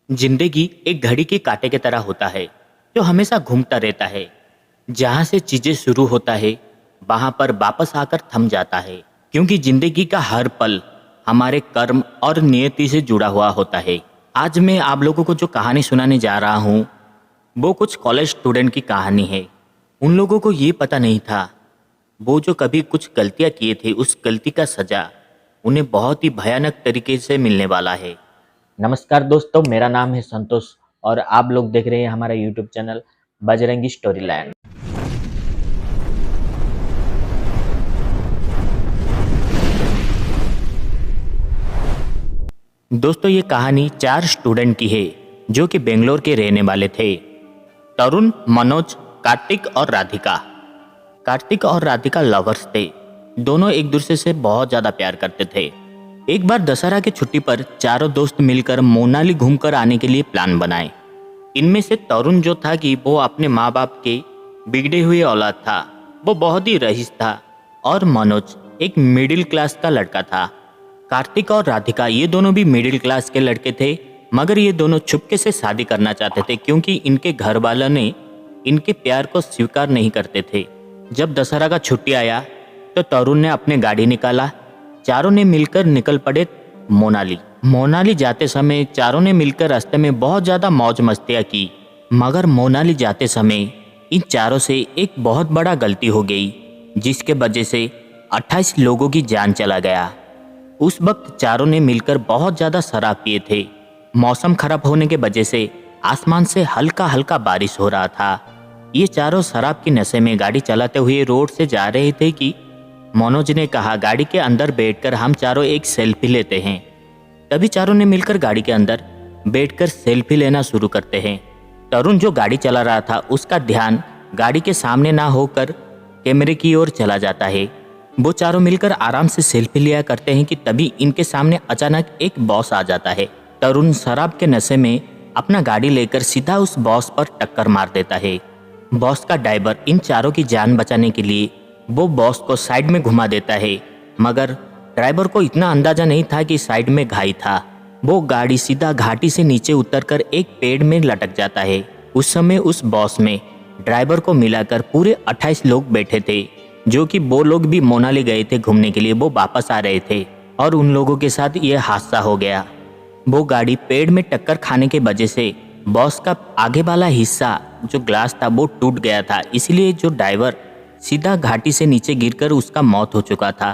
जिंदगी एक घड़ी के कांटे की तरह होता है जो हमेशा घूमता रहता है। जहाँ से चीजें शुरू होता है वहां पर वापस आकर थम जाता है, क्योंकि जिंदगी का हर पल हमारे कर्म और नियति से जुड़ा हुआ होता है। आज मैं आप लोगों को जो कहानी सुनाने जा रहा हूँ वो कुछ कॉलेज स्टूडेंट की कहानी है। उन लोगों को ये पता नहीं था वो जो कभी कुछ गलतियाँ किए थे उस गलती का सजा उन्हें बहुत ही भयानक तरीके से मिलने वाला है। नमस्कार दोस्तों, मेरा नाम है संतोष और आप लोग देख रहे हैं हमारा YouTube channel Bajrangi story land. दोस्तों, ये कहानी 4 स्टूडेंट की है जो कि बेंगलोर के रहने वाले थे। तरुण, मनोज, कार्तिक और राधिका। कार्तिक और राधिका लवर्स थे। दोनों एक दूसरे से बहुत ज़्यादा प्यार करते थे। एक बार दशहरा की छुट्टी पर चारों दोस्त मिलकर मोनाली घूमकर आने के लिए प्लान बनाए। इनमें से तरुण जो था कि वो अपने माँ बाप के बिगड़े हुए औलाद था, वो बहुत ही रईस था, और मनोज एक मिडिल क्लास का लड़का था। कार्तिक और राधिका ये दोनों भी मिडिल क्लास के लड़के थे, मगर ये दोनों चुपके से शादी करना चाहते थे क्योंकि इनके घर वालों ने इनके प्यार को स्वीकार नहीं करते थे। जब दशहरा का छुट्टी आया तो तरुण ने अपने गाड़ी निकाला। चारों ने मिलकर निकल पड़े मोनाली जाते समय चारों ने मिलकर रास्ते में बहुत ज़्यादा मौज मस्तियाँ की, मगर मोनाली जाते समय इन चारों से एक बहुत बड़ा गलती हो गई जिसके वजह से 28 लोगों की जान चला गया। उस वक्त चारों ने मिलकर बहुत ज़्यादा शराब पिए थे। मौसम खराब होने के वजह से आसमान से हल्का हल्का बारिश हो रहा था। ये चारों शराब की नशे में गाड़ी चलाते हुए रोड से जा रहे थे कि मनोज ने कहा, गाड़ी के अंदर बैठकर हम चारों एक सेल्फी लेते हैं। तभी चारों ने मिलकर गाड़ी के अंदर बैठकर सेल्फी लेना शुरू करते हैं। तरुण जो गाड़ी चला रहा था उसका ध्यान गाड़ी के सामने ना होकर कैमरे की ओर चला जाता है। वो चारों मिलकर आराम से सेल्फी लिया करते हैं कि तभी इनके सामने अचानक एक बॉस आ जाता है। तरुण शराब के नशे में अपना गाड़ी लेकर सीधा उस बॉस पर टक्कर मार देता है। बॉस का ड्राइवर इन चारों की जान बचाने के लिए वो बॉस को साइड में घुमा देता है, मगर ड्राइवर को इतना अंदाजा नहीं था कि साइड में घाई था। वो गाड़ी सीधा घाटी से नीचे उतरकर एक पेड़ में लटक जाता है। उस समय उस बॉस में ड्राइवर को मिलाकर पूरे 28 लोग बैठे थे, जो कि वो लोग भी मोनाली गए थे घूमने के लिए। वो वापस आ रहे थे और उन लोगों के साथ ये हादसा हो गया। वो गाड़ी पेड़ में टक्कर खाने के वजह से बॉस का आगे वाला हिस्सा जो ग्लास था वो टूट गया था, इसलिए जो ड्राइवर सीधा घाटी से नीचे गिरकर उसका मौत हो चुका था।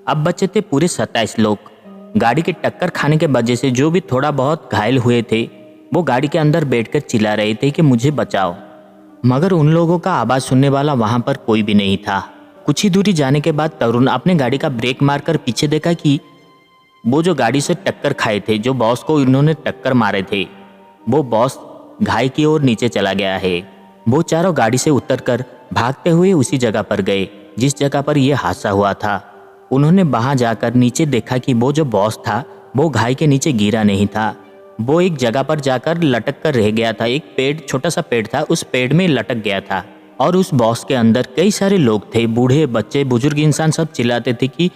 अब बचे थे पूरे 27 लोग। गाड़ी के टक्कर खाने के वजह से जो भी थोड़ा बहुत घायल हुए थे वो गाड़ी के अंदर बैठकर चिल्ला रहे थे कि मुझे बचाओ, मगर उन लोगों का आवाज़ सुनने वाला वहां पर कोई भी नहीं था। कुछ ही दूरी जाने के बाद तरुण अपने गाड़ी का ब्रेक मारकर पीछे देखा कि वो जो गाड़ी से टक्कर खाए थे, जो बॉस को इन्होंने टक्कर मारे थे, वो बॉस घाई की ओर नीचे चला गया है। वो चारों गाड़ी से उतरकर भागते हुए उसी जगह पर गए जिस जगह पर यह हादसा हुआ था। उन्होंने वहां जाकर नीचे देखा कि वो जो बॉस था वो घाई के नीचे गिरा नहीं था, वो एक जगह पर जाकर लटक कर रह गया था। एक पेड़, छोटा सा पेड़ था, उस पेड़ में लटक गया था। और उस बॉस के अंदर कई सारे लोग थे, बूढ़े, बच्चे, बुजुर्ग इंसान, सब चिल्लाते थे कि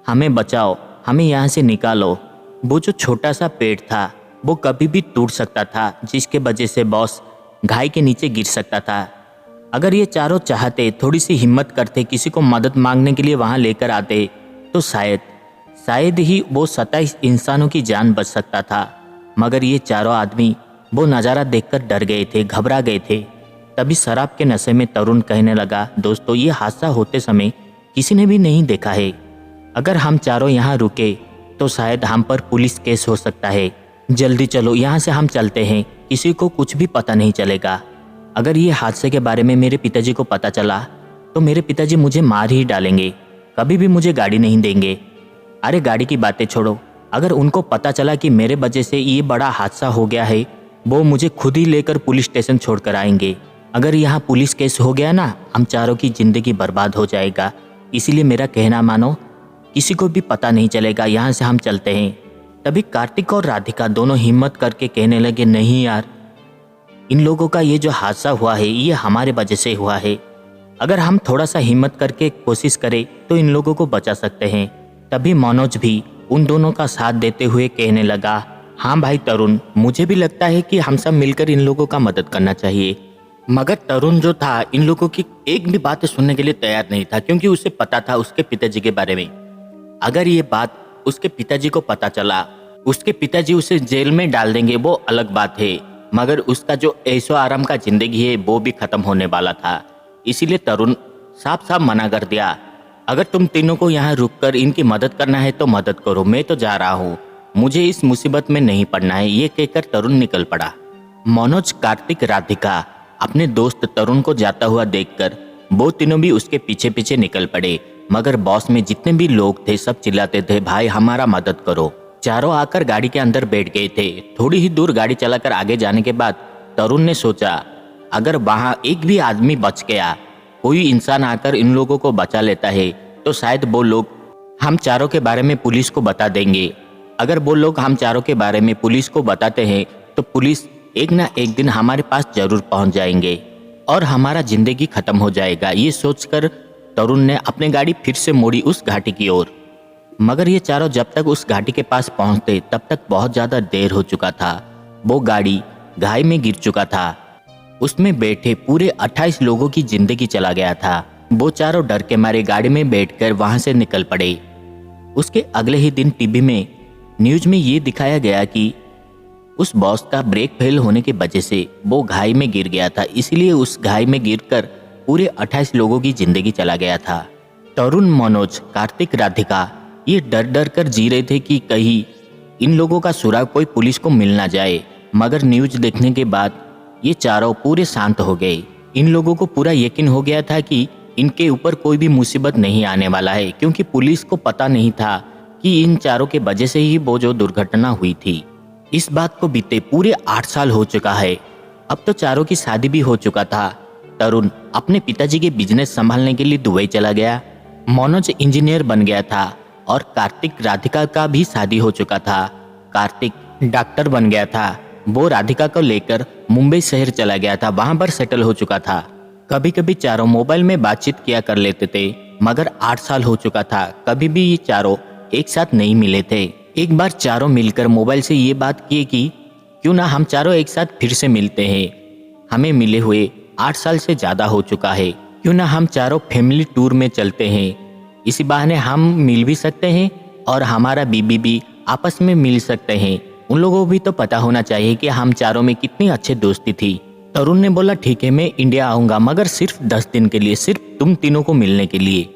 हमें बचाओ, हमें यहाँ से निकालो। वो जो छोटा सा पेड़ था वो कभी भी टूट सकता था, जिसके वजह से बॉस घाई के नीचे गिर सकता था। अगर ये चारों चाहते, थोड़ी सी हिम्मत करते, किसी को मदद मांगने के लिए वहाँ लेकर आते, तो शायद ही वो 27 इंसानों की जान बच सकता था। मगर ये चारों आदमी वो नज़ारा देखकर डर गए थे, घबरा गए थे। तभी शराब के नशे में तरुण कहने लगा, दोस्तों ये हादसा होते समय किसी ने भी नहीं देखा है। अगर हम चारों यहाँ रुके तो शायद हम पर पुलिस केस हो सकता है। जल्दी चलो, यहाँ से हम चलते हैं, किसी को कुछ भी पता नहीं चलेगा। अगर ये हादसे के बारे में मेरे पिताजी को पता चला तो मेरे पिताजी मुझे मार ही डालेंगे, कभी भी मुझे गाड़ी नहीं देंगे। अरे गाड़ी की बातें छोड़ो, अगर उनको पता चला कि मेरे वजह से ये बड़ा हादसा हो गया है वो मुझे खुद ही लेकर पुलिस स्टेशन छोड़कर आएंगे। अगर यहाँ पुलिस केस हो गया ना, हम चारों की ज़िंदगी बर्बाद हो जाएगा। इसीलिए मेरा कहना मानो, किसी को भी पता नहीं चलेगा, यहाँ से हम चलते हैं। तभी कार्तिक और राधिका दोनों हिम्मत करके कहने लगे, नहीं यार, इन लोगों का ये जो हादसा हुआ है ये हमारे वजह से हुआ है। अगर हम थोड़ा सा हिम्मत करके कोशिश करें तो इन लोगों को बचा सकते हैं। तभी मनोज भी उन दोनों का साथ देते हुए कहने लगा, हाँ भाई तरुण, मुझे भी लगता है कि हम सब मिलकर इन लोगों का मदद करना चाहिए। मगर तरुण जो था इन लोगों की एक भी बात सुनने के लिए तैयार नहीं था, क्योंकि उसे पता था उसके पिताजी के बारे में। अगर ये बात उसके पिताजी को पता चला, उसके पिताजी उसे जेल में डाल देंगे, वो अलग बात है, मगर उसका जो ऐशो आराम का जिंदगी है वो भी खत्म होने वाला था। इसीलिए तरुण साफ साफ मना कर दिया, अगर तुम तीनों को यहाँ रुककर इनकी मदद करना है तो मदद करो, मैं तो जा रहा हूँ, मुझे इस मुसीबत में नहीं पड़ना है। ये कहकर तरुण निकल पड़ा। मनोज, कार्तिक, राधिका अपने दोस्त तरुण को जाता हुआ देखकर वो तीनों भी उसके पीछे पीछे निकल पड़े। मगर बॉस में जितने भी लोग थे सब चिल्लाते थे, भाई हमारा मदद करो। चारों आकर गाड़ी के अंदर बैठ गए थे। थोड़ी ही दूर गाड़ी चलाकर आगे जाने के बाद तरुण ने सोचा, अगर वहां एक भी आदमी बच गया, कोई इंसान आकर इन लोगों को बचा लेता है, तो शायद वो लोग हम चारों के बारे में पुलिस को बता देंगे। अगर वो लोग हम चारों के बारे में पुलिस को बताते हैं तो पुलिस एक ना एक दिन हमारे पास जरूर पहुंच जाएंगे और हमारा जिंदगी खत्म हो जाएगा। ये सोचकर तरुण ने अपनी गाड़ी फिर से मोड़ी उस घाटी की ओर। मगर ये चारों जब तक उस घाटी के पास पहुंचते तब तक बहुत ज्यादा देर हो चुका था। वो गाड़ी घाई में गिर चुका था। उसमें बैठे पूरे 28 लोगों की जिंदगी चला गया था। वो चारों डर के मारे गाड़ी में बैठकर वहां से निकल पड़े। उसके अगले ही दिन टीवी में न्यूज में ये दिखाया गया कि उस बॉस का ब्रेक फेल होने की वजह से वो घाई में गिर गया था, इसीलिए उस घाई में गिरकर पूरे 28 लोगों की जिंदगी चला गया था। तरुण, मनोज, कार्तिक, राधिका ये डर डर कर जी रहे थे कि कहीं इन लोगों का सुराग कोई पुलिस को मिल ना जाए। मगर न्यूज देखने के बाद ये चारों पूरे शांत हो गए। इन लोगों को पूरा यकीन हो गया था कि इनके ऊपर कोई भी मुसीबत नहीं आने वाला है, क्योंकि पुलिस को पता नहीं था कि इन चारों के वजह से ही वो जो दुर्घटना हुई थी। इस बात को बीते पूरे 8 साल हो चुका है। अब तो चारों की शादी भी हो चुका था। तरुण अपने पिताजी के बिजनेस संभालने के लिए दुबई चला गया। मनोज इंजीनियर बन गया था और कार्तिक, राधिका का भी शादी हो चुका था। कार्तिक डॉक्टर बन गया था। वो राधिका को लेकर मुंबई शहर चला गया था, वहां पर सेटल हो चुका था। कभी कभी चारों मोबाइल में बातचीत किया कर लेते थे, मगर 8 साल हो चुका था, कभी भी ये चारों एक साथ नहीं मिले थे। एक बार चारों मिलकर मोबाइल से ये बात की कि क्यों ना हम चारों एक साथ फिर से मिलते हैं। हमें मिले हुए 8 साल से ज्यादा हो चुका है, क्यों ना हम चारों फैमिली टूर में चलते हैं। इसी बहाने हम मिल भी सकते हैं और हमारा बीबी भी आपस में मिल सकते हैं। उन लोगों को भी तो पता होना चाहिए कि हम चारों में कितनी अच्छी दोस्ती थी। तरुण ने बोला, ठीक है मैं इंडिया आऊंगा, मगर सिर्फ 10 दिन के लिए, सिर्फ तुम तीनों को मिलने के लिए।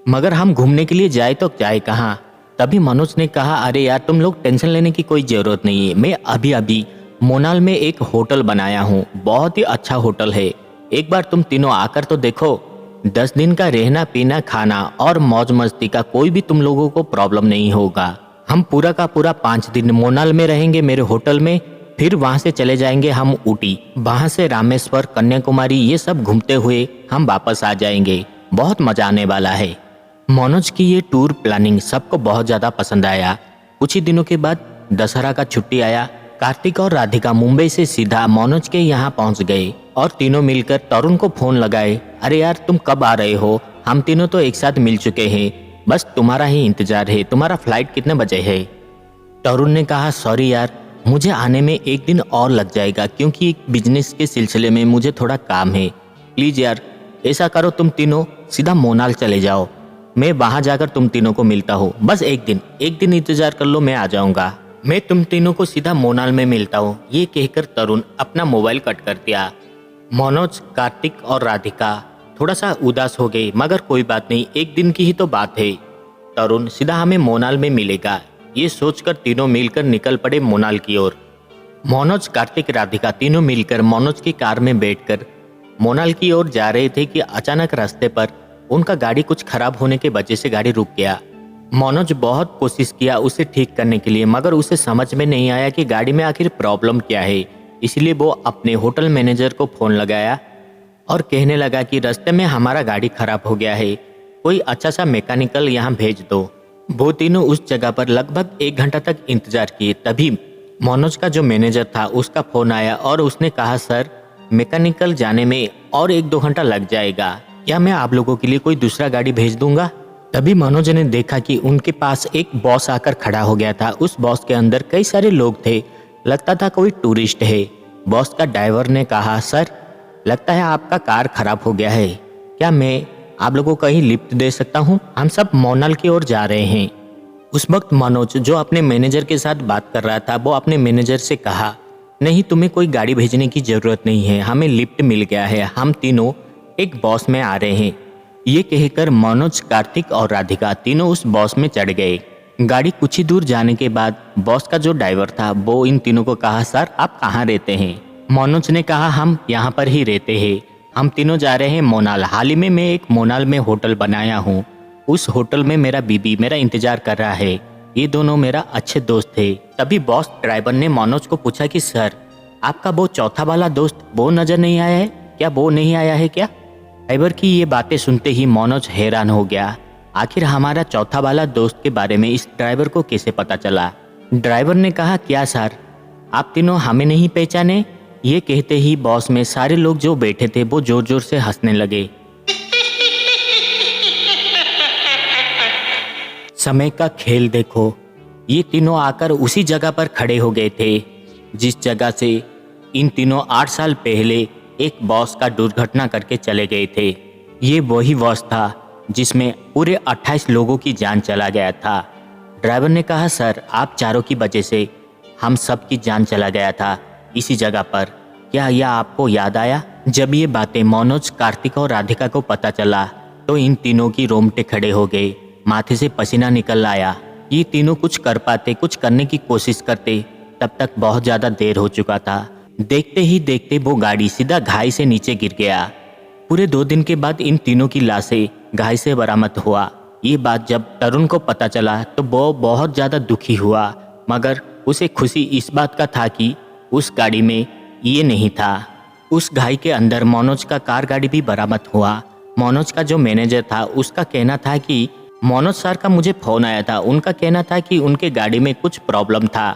मगर हम घूमने के लिए जाए तो जाए कहाँ? तभी मनोज ने कहा, अरे यार तुम लोग टेंशन लेने की कोई जरूरत नहीं है। मैं अभी अभी मोनाल में एक होटल बनाया हूँ, बहुत ही अच्छा होटल है, एक बार तुम तीनों आकर तो देखो। 10 दिन का रहना पीना खाना और मौज मस्ती का कोई भी तुम लोगों को प्रॉब्लम नहीं होगा। हम पूरा का पूरा 5 दिन मोनाल में रहेंगे मेरे होटल में, फिर वहां से चले जाएंगे हम ऊटी, वहां से रामेश्वर, कन्याकुमारी ये सब घूमते हुए हम वापस आ जाएंगे। बहुत मजा आने वाला है। मनोज की ये टूर प्लानिंग सबको बहुत ज्यादा पसंद आया। कुछ ही दिनों के बाद दशहरा का छुट्टी आया। कार्तिक और राधिका मुंबई से सीधा मनोज के यहाँ पहुंच गए और तीनों मिलकर तरुण को फोन लगाए, अरे यार तुम कब आ रहे हो? हम तीनों तो एक साथ मिल चुके हैं, बस तुम्हारा ही इंतजार है। तुम्हारा फ्लाइट कितने बजे है? तरुण ने कहा, सॉरी यार मुझे आने में 1 दिन और लग जाएगा, क्योंकि बिजनेस के सिलसिले में मुझे थोड़ा काम है। प्लीज यार ऐसा करो, तुम तीनों सीधा मोनाल चले जाओ, मैं वहां जाकर तुम तीनों को मिलता हूँ। बस एक दिन इंतजार कर लो, मैं आ जाऊंगा। मैं तुम तीनों को सीधा मोनाल में मिलता हूँ। ये कहकर तरुण अपना मोबाइल कट कर दिया। मनोज, कार्तिक और राधिका थोड़ा सा उदास हो गए, मगर कोई बात नहीं, 1 दिन की ही तो बात है। तरुण सीधा हमें मोनाल में मिलेगा, ये सोचकर तीनों मिलकर निकल पड़े मोनाल की ओर। मनोज, कार्तिक, राधिका तीनों मिलकर मनोज की कार में बैठकर मोनाल की ओर जा रहे थे कि अचानक रास्ते पर उनका गाड़ी कुछ खराब होने की वजह से गाड़ी रुक गया। मनोज बहुत कोशिश किया उसे ठीक करने के लिए, मगर उसे समझ में नहीं आया कि गाड़ी में आखिर प्रॉब्लम क्या है। इसलिए वो अपने होटल मैनेजर को फोन लगाया और कहने लगा कि रास्ते में हमारा गाड़ी खराब हो गया है, कोई अच्छा सा मैकेनिकल यहाँ भेज दो। वो तीनों उस जगह पर लगभग 1 घंटा तक इंतजार किए। तभी मनोज का जो मैनेजर था उसका फोन आया और उसने कहा, सर मैकेनिकल जाने में और 1-2 घंटा लग जाएगा, क्या मैं आप लोगों के लिए कोई दूसरा गाड़ी भेज दूंगा? तभी मनोज ने देखा कि उनके पास एक बॉस आकर खड़ा हो गया था। उस बॉस के अंदर कई सारे लोग थे लगता था कोई टूरिस्ट है। बॉस का ड्राइवर ने कहा, सर लगता है आपका कार खराब हो गया है, क्या मैं आप लोगों को कहीं लिफ्ट दे सकता हूँ? हम सब मोनाल की ओर जा रहे हैं। उस वक्त मनोज जो अपने मैनेजर के साथ बात कर रहा था, वो अपने मैनेजर से कहा, नहीं तुम्हें कोई गाड़ी भेजने की ज़रूरत नहीं है, हमें लिफ्ट मिल गया है, हम तीनों एक बस में आ रहे हैं। ये कहकर मनोज, कार्तिक और राधिका तीनों उस बस में चढ़ गए। गाड़ी कुछ ही दूर जाने के बाद बस का जो ड्राइवर था वो इन तीनों को कहा, सर आप कहाँ रहते हैं? मनोज ने कहा, हम यहाँ पर ही रहते हैं, हम तीनों जा रहे हैं मोनाल। हाल ही में मैं एक मोनाल में होटल बनाया हूँ, उस होटल में मेरा बीबी मेरा इंतजार कर रहा है। ये दोनों मेरा अच्छे दोस्त थे। तभी बॉस ड्राइवर ने मनोज को पूछा कि सर आपका वो चौथा वाला दोस्त वो नजर नहीं आया है क्या? वो नहीं आया है क्या? ड्राइवर की ये बातें सुनते ही मनोज हैरान हो गया। आखिर हमारा चौथा वाला दोस्त के बारे में इस ड्राइवर को कैसे पता चला? ड्राइवर ने कहा, क्या सर आप तीनों हमें नहीं पहचाने? ये कहते ही बॉस में सारे लोग जो बैठे थे वो जोर जोर से हंसने लगे। समय का खेल देखो, ये तीनों आकर उसी जगह पर खड़े हो गए थे जिस जगह से इन तीनों 8 साल पहले एक बॉस का दुर्घटना करके चले गए थे। ये वही बॉस था जिसमें पूरे 28 लोगों की जान चला गया था। ड्राइवर ने कहा, सर आप चारों की वजह से हम सब की जान चला गया था इसी जगह पर, क्या यह आपको याद आया? जब ये बातें मनोज, कार्तिक और राधिका को पता चला तो इन तीनों की रोंगटे खड़े हो गए, माथे से पसीना निकल आया। ये तीनों कुछ कर पाते, कुछ करने की कोशिश करते, तब तक बहुत ज़्यादा देर हो चुका था। देखते ही देखते वो गाड़ी सीधा घाई से नीचे गिर गया। पूरे 2 दिन के बाद इन तीनों की लाशें घाई से बरामद हुआ। ये बात जब तरुण को पता चला तो वो बहुत ज़्यादा दुखी हुआ, मगर उसे खुशी इस बात का था कि उस गाड़ी में ये नहीं था। उस घाई के अंदर मनोज का कार गाड़ी भी बरामद हुआ। मनोज का जो मैनेजर था उसका कहना था कि मनोज सर का मुझे फ़ोन आया था, उनका कहना था कि उनके गाड़ी में कुछ प्रॉब्लम था।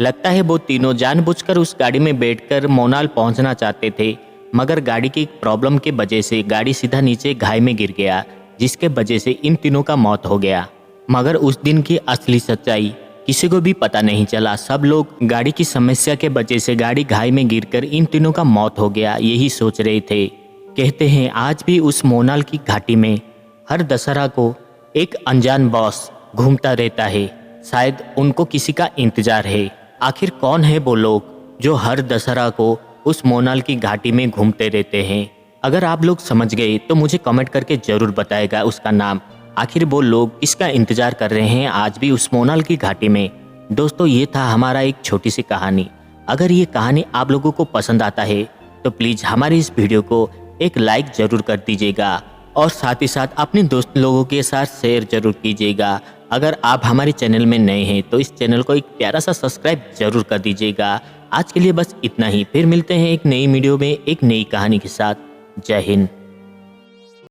लगता है वो तीनों जानबूझकर उस गाड़ी में बैठकर मोनाल पहुंचना चाहते थे, मगर गाड़ी की प्रॉब्लम के वजह से गाड़ी सीधा नीचे घाई में गिर गया, जिसके वजह से इन तीनों का मौत हो गया। मगर उस दिन की असली सच्चाई किसी को भी पता नहीं चला। सब लोग गाड़ी की समस्या के वजह से गाड़ी घाई में गिरकर इन तीनों का मौत हो गया यही सोच रहे थे। कहते हैं आज भी उस मोनाल की घाटी में हर दशहरा को एक अनजान बॉस घूमता रहता है। शायद उनको किसी का इंतजार है। आखिर कौन है वो लोग जो हर दशहरा को उस मोनाल की घाटी में घूमते रहते हैं? अगर आप लोग समझ गए तो मुझे कमेंट करके ज़रूर बताएगा उसका नाम। आखिर वो लोग किसका इंतजार कर रहे हैं आज भी उस मोनाल की घाटी में? दोस्तों ये था हमारा एक छोटी सी कहानी। अगर ये कहानी आप लोगों को पसंद आता है तो प्लीज़ हमारी इस वीडियो को एक लाइक ज़रूर कर दीजिएगा और साथ ही साथ अपने दोस्त लोगों के साथ शेयर जरूर कीजिएगा। अगर आप हमारे चैनल में नए हैं तो इस चैनल को एक प्यारा सा सब्सक्राइब जरूर कर दीजिएगा। आज के लिए बस इतना ही, फिर मिलते हैं एक नई वीडियो में एक नई कहानी के साथ। जय हिंद।